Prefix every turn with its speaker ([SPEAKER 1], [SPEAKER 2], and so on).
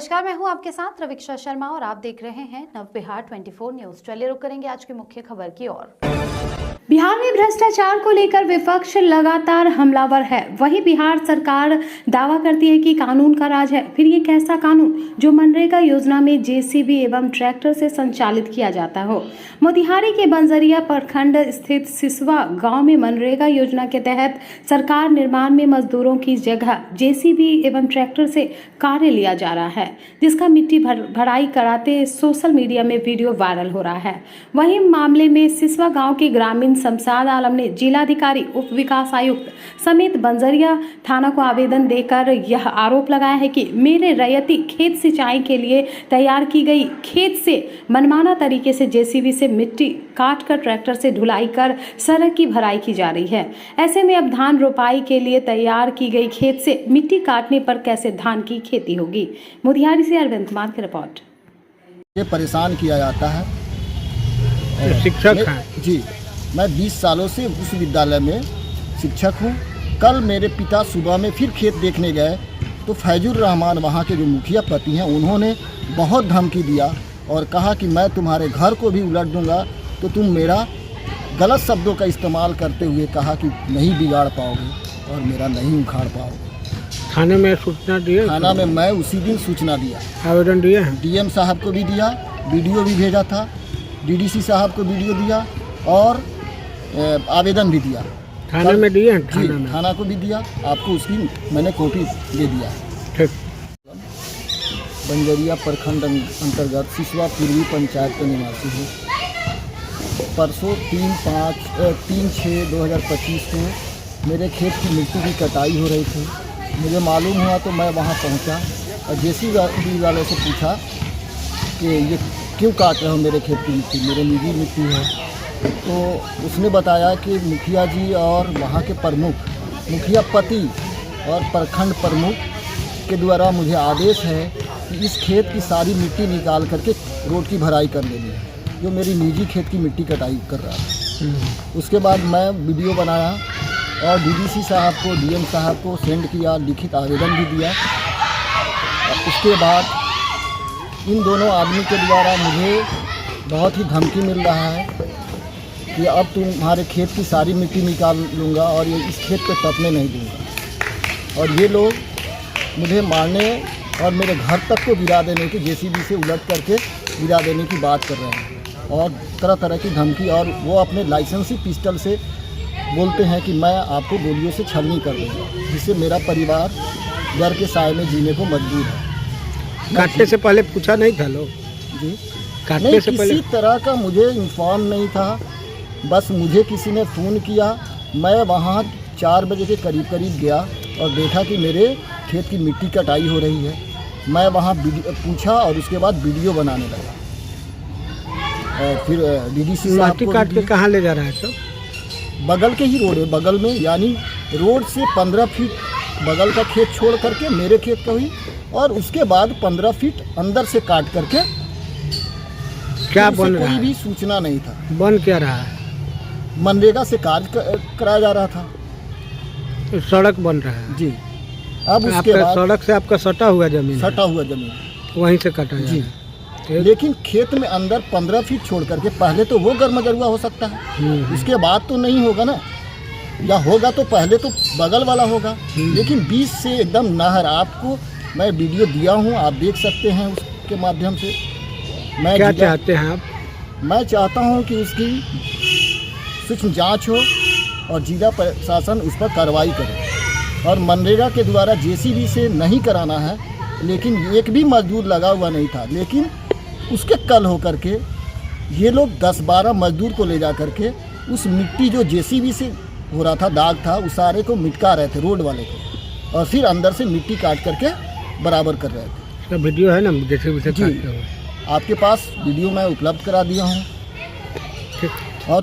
[SPEAKER 1] नमस्कार, मैं हूं आपके साथ रविक्षा शर्मा और आप देख रहे हैं नव बिहार 24 न्यूज। चलिए रुक करेंगे आज की मुख्य खबर की ओर। बिहार में भ्रष्टाचार को लेकर विपक्ष लगातार हमलावर है। वहीं बिहार सरकार दावा करती है कि कानून का राज है। फिर ये कैसा कानून जो मनरेगा योजना में जेसीबी एवं ट्रैक्टर से संचालित किया जाता हो। मोतिहारी के बंजरिया प्रखंड स्थित सिसवा गांव में मनरेगा योजना के तहत सरकार निर्माण में मजदूरों की जगह जेसीबी एवं ट्रैक्टर से कार्य लिया जा रहा है, जिसका मिट्टी भराई कराते सोशल मीडिया में वीडियो वायरल हो रहा है। वहीं मामले में सिसवा गांव के ग्रामीण शमशाद आलम ने जिलाधिकारी, उप विकास आयुक्त समेत बंजरिया थाना को आवेदन देकर यह आरोप लगाया है कि मेरे रैयती खेत सिंचाई के लिए तैयार की गई खेत से मनमाना तरीके से जेसीबी से मिट्टी काट कर ट्रैक्टर से ढुलाई कर सड़क की भराई की जा रही है। ऐसे में अब धान रोपाई के लिए तैयार की गई खेत से मिट्टी काटने पर कैसे धान की खेती होगी। मोतिहारी से अरविंद कुमार की रिपोर्ट।
[SPEAKER 2] ये परेशान किया जाता है।
[SPEAKER 3] शिक्षक हैं
[SPEAKER 2] जी, मैं 20 सालों से उस विद्यालय में शिक्षक हूँ। कल मेरे पिता सुबह में फिर खेत देखने गए तो फैजुर रहमान, वहाँ के जो मुखिया पति हैं, उन्होंने बहुत धमकी दिया और कहा कि मैं तुम्हारे घर को भी उलट दूंगा। तो तुम मेरा गलत शब्दों का इस्तेमाल करते हुए कहा कि नहीं बिगाड़ पाओगे और मेरा नहीं उखाड़ पाओगे।
[SPEAKER 3] थाने में सूचना दिए?
[SPEAKER 2] थाना में मैं उसी दिन सूचना दिया,
[SPEAKER 3] आवेदन दिए हैं।
[SPEAKER 2] डीएम साहब को भी दिया, वीडियो भी भेजा था, डीडीसी साहब को वीडियो दिया और आवेदन भी दिया।
[SPEAKER 3] थाने में दिए हैं?
[SPEAKER 2] जी, थाना को भी दिया। आपको उसकी मैंने कॉपी दे दिया।
[SPEAKER 3] ठीक।
[SPEAKER 2] बंजरिया प्रखंड अंतर्गत सिसवा पूर्वी पंचायत का निवासी हूँ। परसों 3/6/2025 को मेरे खेत की मिट्टी की कटाई हो रही थी। मुझे मालूम हुआ तो मैं वहाँ पहुँचा और जेसीबी वाले से पूछा कि ये क्यों काट रहे हो मेरे खेत की मिट्टी, मेरे निजी मिट्टी है। तो उसने बताया कि मुखिया जी और वहाँ के प्रमुख, मुखिया पति और प्रखंड प्रमुख के द्वारा मुझे आदेश है कि इस खेत की सारी मिट्टी निकाल करके रोड की भराई कर लेनी है, जो मेरी निजी खेत की मिट्टी कटाई कर रहा है। उसके बाद मैं वीडियो बनाया और डीडीसी साहब को, डीएम साहब को सेंड किया, लिखित आवेदन भी दिया। उसके बाद इन दोनों आदमी के द्वारा मुझे बहुत ही धमकी मिल रहा है कि अब तुम्हारे खेत की सारी मिट्टी निकाल लूँगा और ये इस खेत पे टपने नहीं दूँगा। और ये लोग मुझे मारने और मेरे घर तक को गिरा देने की, जेसीबी से उलट करके गिरा देने की बात कर रहे हैं और तरह तरह की धमकी। और वो अपने लाइसेंसी पिस्टल से बोलते हैं कि मैं आपको गोलियों से छलनी कर दूँगा, जिससे मेरा परिवार डर के साए में जीने को मजबूर है।
[SPEAKER 3] काटने से पहले पूछा नहीं था लोग? जी, काटने से पहले
[SPEAKER 2] किसी तरह का मुझे इन्फॉर्म नहीं था। बस मुझे किसी ने फ़ोन किया, मैं वहाँ 4 बजे के करीब गया और देखा कि मेरे खेत की मिट्टी कटाई हो रही है। मैं वहाँ पूछा और उसके बाद वीडियो बनाने लगा। और फिर डीडीसी साहब को
[SPEAKER 3] काट के कहाँ ले जा रहा है सब?
[SPEAKER 2] बगल के ही रोड है, बगल में, यानी रोड से 15 फीट बगल का खेत छोड़ करके मेरे खेत का हुई और उसके बाद 15 फीट अंदर से काट करके।
[SPEAKER 3] क्या बन रहा है?
[SPEAKER 2] कोई भी सूचना नहीं था।
[SPEAKER 3] बन क्या रहा है?
[SPEAKER 2] मनरेगा से कार्य कराया जा रहा था।
[SPEAKER 3] सड़क बन रहा है
[SPEAKER 2] जी। अब उसके बाद
[SPEAKER 3] सड़क से आपका सटा हुआ जमीन
[SPEAKER 2] वहीं
[SPEAKER 3] से कटा
[SPEAKER 2] जी। लेकिन खेत में अंदर 15 फीट छोड़ करके पहले तो वो गर्मजरुआ हो सकता है, उसके बाद तो नहीं होगा ना, या होगा तो पहले तो बगल वाला होगा। लेकिन बीच से एकदम नहर, आपको मैं वीडियो दिया हूँ, आप देख सकते हैं उसके माध्यम से। मैं
[SPEAKER 3] क्या चाहते हैं आप?
[SPEAKER 2] मैं चाहता हूँ कि उसकी सूक्ष्म जांच हो और जिला प्रशासन उस पर कार्रवाई करे। और मनरेगा के द्वारा जेसीबी से नहीं कराना है, लेकिन एक भी मजदूर लगा हुआ नहीं था। लेकिन उसके कल हो करके ये लोग 10-12 मजदूर को ले जा करके उस मिट्टी जो जेसीबी से हो रहा था, दाग था, उस सारे को मिटका रहे थे, रोड वाले को, और फिर अंदर से मिट्टी काट करके बराबर कर रहे थे।
[SPEAKER 3] इसका वीडियो है ना जेसीबी से?
[SPEAKER 2] जी, आपके पास वीडियो मैं उपलब्ध करा दिया हूँ।
[SPEAKER 3] ठीक।